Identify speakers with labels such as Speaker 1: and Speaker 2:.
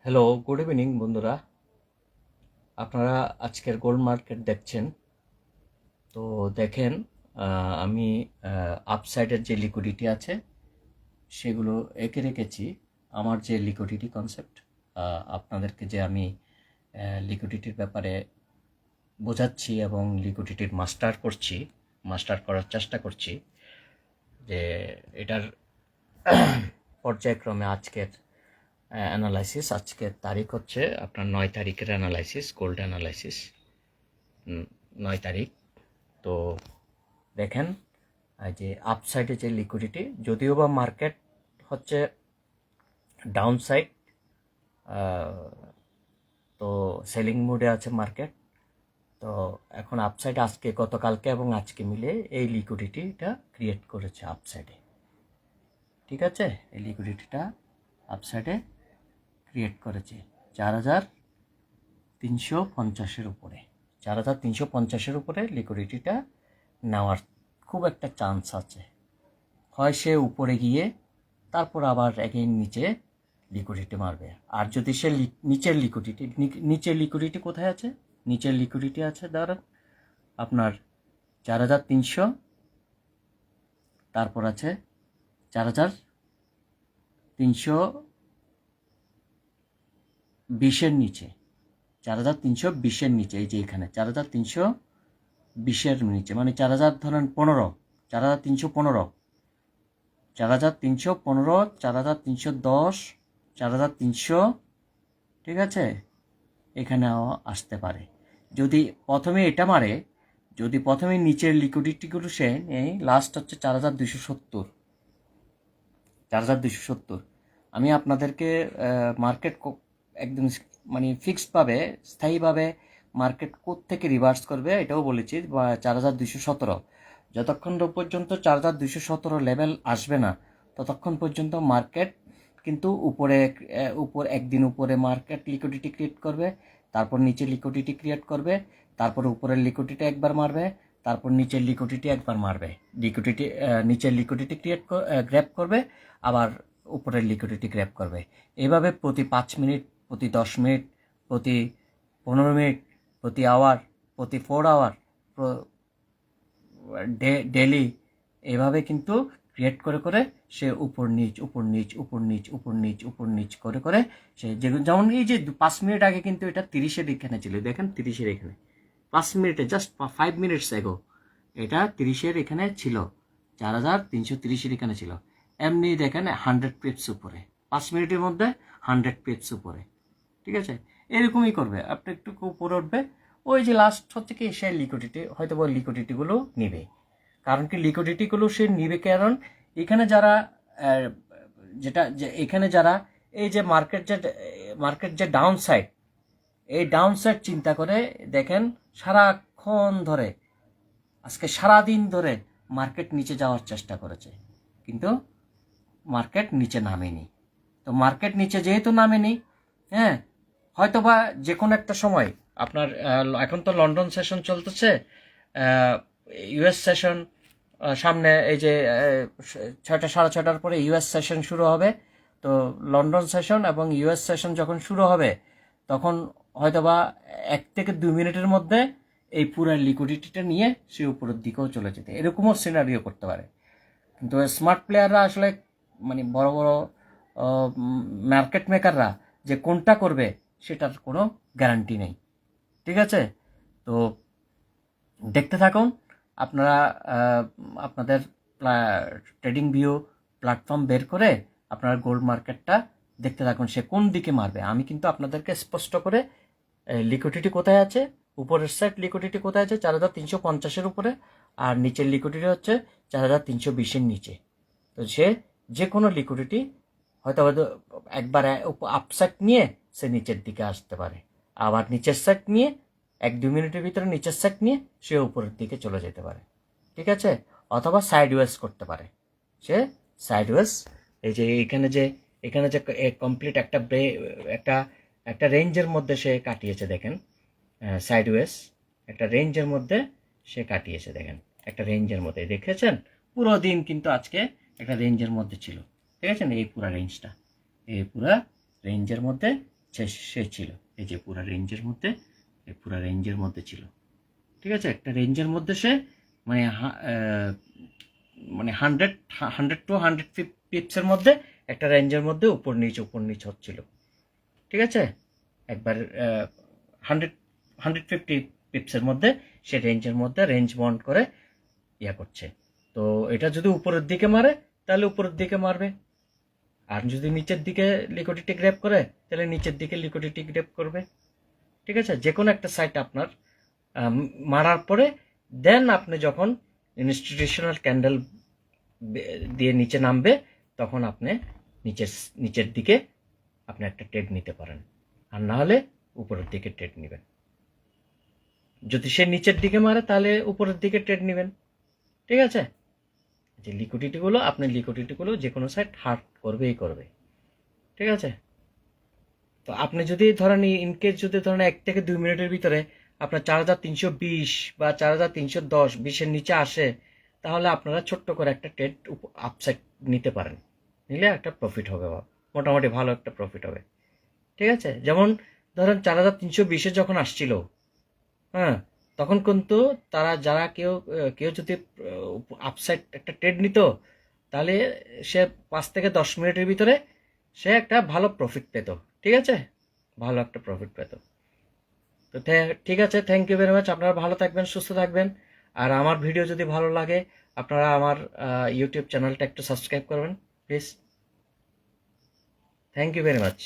Speaker 1: Hello, good evening বন্ধুরা। আপনারা আজকের গোল্ড মার্কেট দেখছেন। তো দেখেন, আমি আপসাইডের যে লিকুইডিটি আছে সেগুলো এঁকে রেখেছি। আমার যে লিকুইডিটি কনসেপ্ট, আপনাদেরকে যে আমি লিকুইডিটির ব্যাপারে বোঝাচ্ছি এবং লিকুইডিটির মাস্টার করার চেষ্টা করছি, যে এটার পর্যায়ক্রমে আজকের অ্যানালাইসিস। আজকের তারিখ হচ্ছে আপনার 9 তারিখের অ্যানালাইসিস, গোল্ড অ্যানালাইসিস 9 তারিখ। তো দেখেন, যে আপসাইডে যে লিকুইডিটি, যদিও বা মার্কেট হচ্ছে ডাউন সাইড, তো সেলিং মুডে আছে মার্কেট। তো এখন আপসাইড আজকে, গতকালকে এবং আজকে মিলে এই লিকুইডিটিটা ক্রিয়েট করেছে আপসাইডে। ঠিক আছে, এই লিকুইডিটিটা আপসাইডে ক্রিয়েট করেছে 4350-এর উপরে। 4350-এর উপরে লিকুইডিটিটা নেওয়ার খুব একটা চান্স আছে। হয় সে উপরে গিয়ে তারপর আবার এগেইন নিচে লিকুইডিটি মারবে। আর যদি সে নিচের লিকুইডিটি কোথায় আছে? নিচের লিকুইডিটি আছে ধরেন আপনার 4300, তারপর আছে 4320-এর নিচে, 4320-এর নিচে। এই যে এখানে 4320-এর নিচে, মানে 4000 ধরেন 15, 4315, 4315, 4310, 4300। ঠিক আছে, এখানেও আসতে পারে। যদি প্রথমে এটা মারে, যদি প্রথমে নিচের লিকুইডিটিগুলো সে এই লাস্ট হচ্ছে 4270, 4270। আমি আপনাদেরকে মার্কেট একদম মানে ফিক্সডভাবে, স্থায়ীভাবে মার্কেট কোত্থেকে রিভার্স করবে এটাও বলেছি। 4217, যতক্ষণ পর্যন্ত 4217 লেভেল আসবে না ততক্ষণ পর্যন্ত মার্কেট কিন্তু উপর একদিন উপরে মার্কেট লিকুইডিটি ক্রিয়েট করবে, তারপর নিচে লিকুইডিটি ক্রিয়েট করবে, তারপর উপরের লিকুইডিটি একবার মারবে, তারপর নিচের লিকুইডিটি একবার মারবে। নিচের লিকুইডিটি গ্র্যাব করবে, আবার উপরের লিকুইডিটি গ্র্যাব করবে। এভাবে প্রতি 5 মিনিট, প্রতি 10 মিনিট, প্রতি 15 মিনিট, প্রতি আওয়ার, প্রতি 4 আওয়ার, ডেলি এভাবে কিন্তু ক্রিয়েট করে করে সে উপর নিচ উপর নিচ উপর নিচ উপর নিচ উপর নিচ করে করে সে যেমন এই যে 5 মিনিট আগে কিন্তু এটা 30-এর এখানে ছিল। দেখেন 30-এর এখানে 5 মিনিটে, জাস্ট 5 মিনিটস এগো এটা 30-এর এখানে ছিল, 4330-এর এখানে ছিল। এমনি দেখেন 100 পিপস উপরে, 5 মিনিটের মধ্যে 100 পিপস উপরে। ঠিক আছে, এরকমই করবে। আপনি একটু উপরে উঠবে, ওই যে লাস্ট হচ্ছে কি সে লিকুইডিটি, হয়তো বা লিকুইডিটিগুলো নিবে। কারণ কি লিকুইডিটিগুলো সে নিবে, কারণ এখানে যারা এখানে যারা এই যে মার্কেট যে ডাউন সাইড, এই ডাউন সাইড চিন্তা করে দেখেন সারাক্ষণ ধরে, আজকে সারাদিন ধরে মার্কেট নিচে যাওয়ার চেষ্টা করেছে, কিন্তু মার্কেট নিচে নামেনি। তো মার্কেট নিচে যেহেতু নামেনি, হ্যাঁ, হয়তো বা যে কোনো একটা সময় আপনার এখন তো লন্ডন সেশন চলতেছে, ইউএস সেশন সামনে, এই যে 6টা 6:30 পরে ইউএস সেশন শুরু হবে। তো লন্ডন সেশন এবং ইউএস সেশন যখন শুরু হবে তখন হয়তোবা 1 থেকে 2 মিনিটের মধ্যে এই পুরো লিকুইডিটিটা নিয়ে সে উপরের দিকেও চলে যেতে, এরকমও সিনারিও করতে পারে। কিন্তু স্মার্ট প্লেয়াররা আসলে মানে বড় বড় মার্কেট মেকাররা যে কোনটা করবে সেটার কোনো গ্যারান্টি নেই। ঠিক আছে, তো দেখতে থাকুন আপনারা। আপনাদের ট্রেডিং ভিউ প্ল্যাটফর্ম বের করে আপনার গোল্ড মার্কেটটা দেখতে থাকুন, সে কোন দিকে মারবে। আমি কিন্তু আপনাদেরকে স্পষ্ট করে লিকুইডিটি কোথায় আছে, উপরের সাইড লিকুইডিটি কোথায় আছে 4350-এর উপরে, আর নিচের লিকুইডিটি হচ্ছে 4320-এর নিচে। তো সে যে কোনো লিকুইডিটি হয়তো একবার আপসাইড নিয়ে সে নিচের দিকে আসতে পারে, আবার নিচের সাইড নিয়ে 1-2 মিনিটের ভিতরে নিচের সাইড নিয়ে সে উপরের দিকে চলে যেতে পারে। ঠিক আছে, অথবা সাইডওয়েজ করতে পারে। সে সাইডওয়েজ, এই যে এখানে যে কমপ্লিট একটা একটা রেঞ্জের মধ্যে সে কাটিয়েছে দেখেন, সাইডওয়েজ একটা রেঞ্জের মধ্যে সে কাটিয়েছে দেখেন, একটা রেঞ্জের মধ্যে দেখেছেন। পুরো দিন কিন্তু আজকে একটা রেঞ্জের মধ্যে ছিল। ঠিক আছে, এই পুরো রেঞ্জটা, এই পুরো রেঞ্জের মধ্যে সে ছিল এই যে পুরা রেঞ্জের মধ্যে, এই পুরা রেঞ্জের মধ্যে ছিল। ঠিক আছে, একটা রেঞ্জের মধ্যে সে মানে মানে 100 টু 100 পিপসের মধ্যে একটা রেঞ্জের মধ্যে উপর নিচ হচ্ছিল। ঠিক আছে, একবার 150 পিপসের মধ্যে সে রেঞ্জের মধ্যে রেঞ্জ বন্ড করে করছে। তো এটা যদি উপরের দিকে মারে তাহলে উপরের দিকে মারবে, আর যদি নিচের দিকে লিকুইডিটি গ্র্যাব করে তাহলে নিচের দিকে লিকুইডিটি গ্র্যাব করবে। ঠিক আছে, যে কোনো একটা সাইট আপনার মারার পরে দেন আপনি যখন ইনস্টিটিউশনাল ক্যান্ডেল দিয়ে নিচে নামবে তখন আপনি নিচের দিকে আপনি একটা ট্রেড নিতে পারেন, আর না হলে উপরের দিকে ট্রেড নেবেন। যদি সে নিচের দিকে মারে তাহলে উপরের দিকে ট্রেড নেবেন। ঠিক আছে, যে লিকুইডিটিগুলো যে কোনো সাইট হার্ট করবেই করবে। ঠিক আছে, তো আপনি যদি ধরেন ইনকেস যদি ধরেন 1 থেকে 2 মিনিটের ভিতরে আপনার 4320 বা 4310 নিচে আসে, তাহলে আপনারা ছোট্ট করে একটা ট্রেড আপসাইড নিতে পারেন, নিলে একটা প্রফিট হবে, মোটামুটি ভালো একটা প্রফিট হবে। ঠিক আছে, যেমন ধরেন 4320 যখন আসছিল, হ্যাঁ, তখন কিন্তু যারা কেউ যদি আপসাইড একটা ট্রেড নিত তাহলে সে 5 থেকে 10 মিনিটের ভিতরে সে একটা ভালো প্রফিট পেত। ঠিক আছে, ভালো একটা প্রফিট পেত। তো ঠিক আছে, থ্যাংক ইউ ভেরি মাচ। আপনারা ভালো থাকবেন, সুস্থ থাকবেন। আর আমার ভিডিও যদি ভালো লাগে আপনারা আমার ইউটিউব চ্যানেলটা একটু সাবস্ক্রাইব করবেন please. Thank you very much.